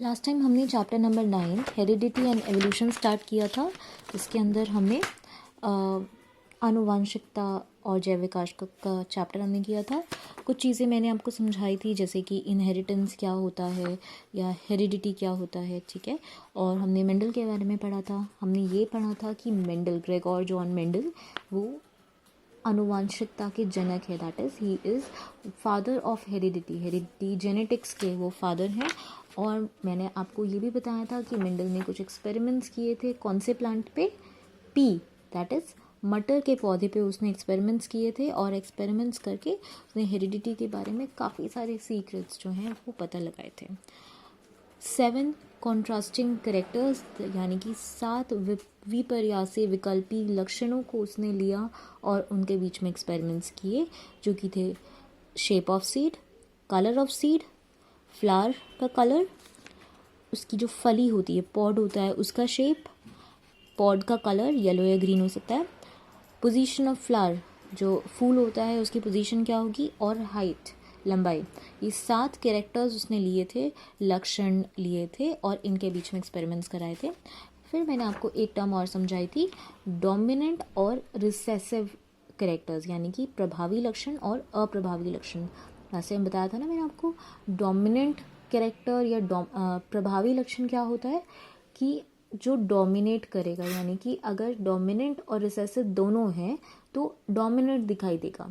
Last time हमने chapter number 9 heredity and evolution start किया था। इसके अंदर हमने आनुवांशिकता और जैव विकास का चैप्टर हमने किया था। कुछ चीज़ें मैंने आपको समझाई थी, जैसे कि इनहेरिटेंस क्या होता है या हेरिडिटी क्या होता है, ठीक है। और हमने मेंडल के बारे में पढ़ा था। हमने ये पढ़ा था कि मेंडल, ग्रेगोर जॉन मेंडल, वो आनुवांशिकता के जनक है। That is he is father of heredity genetics के वो फादर हैं। और मैंने आपको ये भी बताया था कि मेंडल ने कुछ एक्सपेरिमेंट्स किए थे। कौन से प्लांट पे? पी, दैट इज़ मटर के पौधे पे उसने एक्सपेरिमेंट्स किए थे। और एक्सपेरिमेंट्स करके उसने हेरिडिटी के बारे में काफ़ी सारे सीक्रेट्स जो हैं वो पता लगाए थे। 7 कॉन्ट्रास्टिंग करेक्टर्स, यानी कि 7 विपर्यासी विकल्पी लक्षणों को उसने लिया और उनके बीच में एक्सपेरिमेंट्स किए, जो कि थे shape of seed, colour of seed, flower का कलर, उसकी जो फली होती है, पॉड होता है, उसका शेप, पॉड का कलर येलो या ग्रीन हो सकता है, पोजीशन ऑफ फ्लावर, जो फूल होता है उसकी पोजीशन क्या होगी, और हाइट, लंबाई। ये 7 कैरेक्टर्स उसने लिए थे, लक्षण लिए थे और इनके बीच में एक्सपेरिमेंट्स कराए थे। फिर मैंने आपको एक टर्म और समझाई थी, डोमिनेंट और रिसेसिव कैरेक्टर्स, यानी कि प्रभावी लक्षण और अप्रभावी लक्षण। वैसे हम बताया था ना मैंने आपको, डोमिनेंट कैरेक्टर या प्रभावी लक्षण क्या होता है कि जो डोमिनेट करेगा, यानी कि अगर डोमिनेंट और रिसेसिव दोनों हैं तो डोमिनेंट दिखाई देगा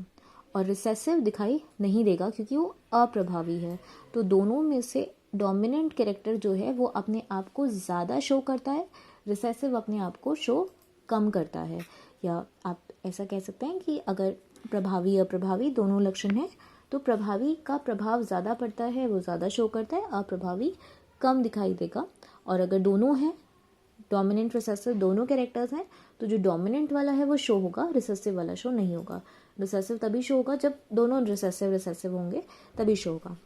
और रिसेसिव दिखाई नहीं देगा क्योंकि वो अप्रभावी है। तो दोनों में से डोमिनेंट कैरेक्टर जो है वो अपने आप को ज़्यादा शो करता है, रिसेसिव अपने आप को शो कम करता है। या आप ऐसा कह सकते हैं कि अगर प्रभावी अप्रभावी दोनों लक्षण हैं तो प्रभावी का प्रभाव ज़्यादा पड़ता है, वो ज़्यादा शो करता है, अप्रभावी कम दिखाई देगा। और अगर दोनों हैं, डोमिनेंट रिसेसिव दोनों कैरेक्टर्स हैं, तो जो डोमिनेंट वाला है वो शो होगा, रिसेसिव वाला शो नहीं होगा। रिसेसिव तभी शो होगा जब दोनों रिसेसिव होंगे, तभी शो होगा,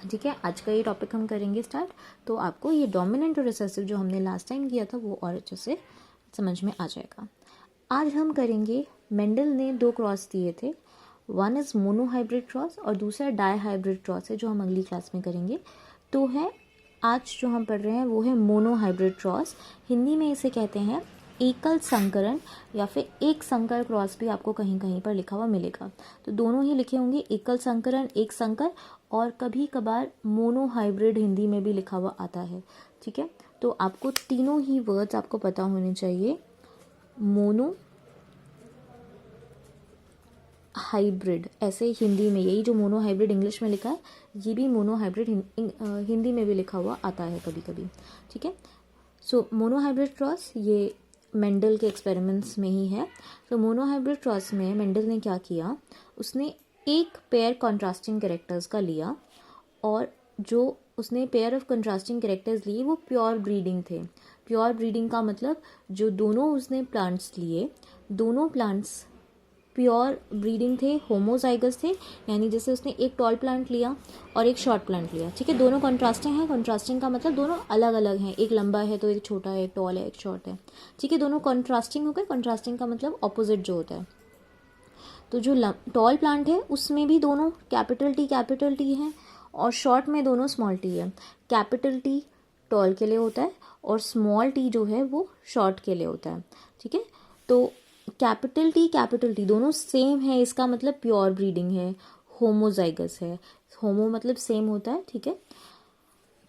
ठीक है। आज का ये टॉपिक हम करेंगे स्टार्ट, तो आपको ये डोमिनेंट और रिसेसिव जो हमने लास्ट टाइम किया था वो और अच्छे से समझ में आ जाएगा। आज हम करेंगे, मेंडल ने 2 क्रॉस दिए थे, वन इज़ मोनोहाइब्रिड क्रॉस और दूसरा डाईहाइब्रिड क्रॉस है, जो हम अगली क्लास में करेंगे। तो है आज जो हम पढ़ रहे हैं वो है मोनोहाइब्रिड क्रॉस। हिंदी में इसे कहते हैं एकल संकरण या फिर एक संकर क्रॉस भी आपको कहीं कहीं पर लिखा हुआ मिलेगा। तो दोनों ही लिखे होंगे, एकल संकरण, एक संकर, और कभी कभार मोनोहाइब्रिड हिंदी में भी लिखा हुआ आता है, ठीक है। तो आपको तीनों ही वर्ड्स आपको पता होने चाहिए। मोनो हाइब्रिड, ऐसे हिंदी में, यही जो मोनो हाइब्रिड इंग्लिश में लिखा है ये भी मोनो हाइब्रिड हिंदी में भी लिखा हुआ आता है कभी कभी, ठीक है। सो मोनो हाइब्रिड क्रॉस ये मेंडल के एक्सपेरिमेंट्स में ही है। तो मोनो हाइब्रिड क्रॉस में मेंडल ने क्या किया, उसने एक पेयर कॉन्ट्रास्टिंग कैरेक्टर्स का लिया, और जो उसने पेयर ऑफ कंट्रास्टिंग कैरेक्टर्स लिए वो प्योर ब्रीडिंग थे। प्योर ब्रीडिंग का मतलब जो दोनों उसने प्लांट्स लिए, दोनों प्लांट्स प्योर ब्रीडिंग थे, होमोजाइगस थे, यानी जैसे उसने एक टॉल प्लांट लिया और एक शॉर्ट प्लांट लिया, ठीक है। दोनों कंट्रास्टिंग हैं, कंट्रास्टिंग का मतलब दोनों अलग अलग हैं, एक लंबा है तो एक छोटा है, एक टॉल है एक शॉर्ट है, ठीक है। दोनों कंट्रास्टिंग हो गए, कंट्रास्टिंग का मतलब ऑपोजिट जो होता है। तो जो टॉल प्लांट है उसमें भी दोनों कैपिटल टी हैं और शॉर्ट में दोनों स्मॉल टी है। कैपिटल टी टॉल के लिए होता है और स्मॉल टी जो है वो शॉर्ट के लिए होता है, ठीक है। तो कैपिटल टी दोनों सेम है, इसका मतलब प्योर ब्रीडिंग है, होमोजाइगस है। होमो मतलब सेम होता है, ठीक है।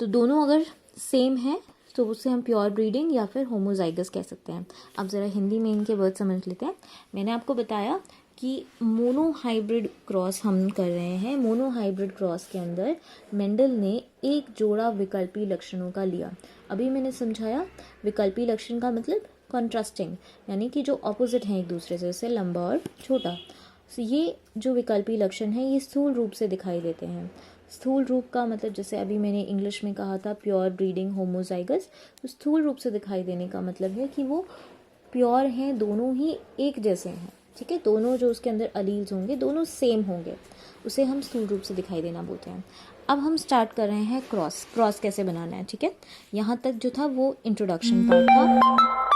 तो दोनों अगर सेम है तो उससे हम प्योर ब्रीडिंग या फिर होमोजाइगस कह सकते हैं। अब ज़रा हिंदी में इनके वर्ड समझ लेते हैं। मैंने आपको बताया कि मोनोहाइब्रिड क्रॉस हम कर रहे हैं। मोनोहाइब्रिड क्रॉस के अंदर मेंडल ने एक जोड़ा विकल्पी लक्षणों का लिया। अभी मैंने समझाया विकल्पी लक्षण का मतलब कॉन्ट्रास्टिंग, यानी कि जो ऑपोजिट हैं एक दूसरे से, जैसे लंबा और छोटा। तो ये जो विकल्पी लक्षण है ये स्थूल रूप से दिखाई देते हैं। स्थूल रूप का मतलब जैसे अभी मैंने इंग्लिश में कहा था प्योर ब्रीडिंग होमोजाइगस, तो स्थूल रूप से दिखाई देने का मतलब है कि वो प्योर हैं, दोनों ही एक जैसे हैं, ठीक है। दोनों जो उसके अंदर अलील्स होंगे दोनों सेम होंगे, उसे हम स्थूल रूप से दिखाई देना बोलते हैं। अब हम स्टार्ट कर रहे हैं क्रॉस कैसे बनाना है, ठीक है। यहाँ तक जो था वो इंट्रोडक्शन पार्ट था।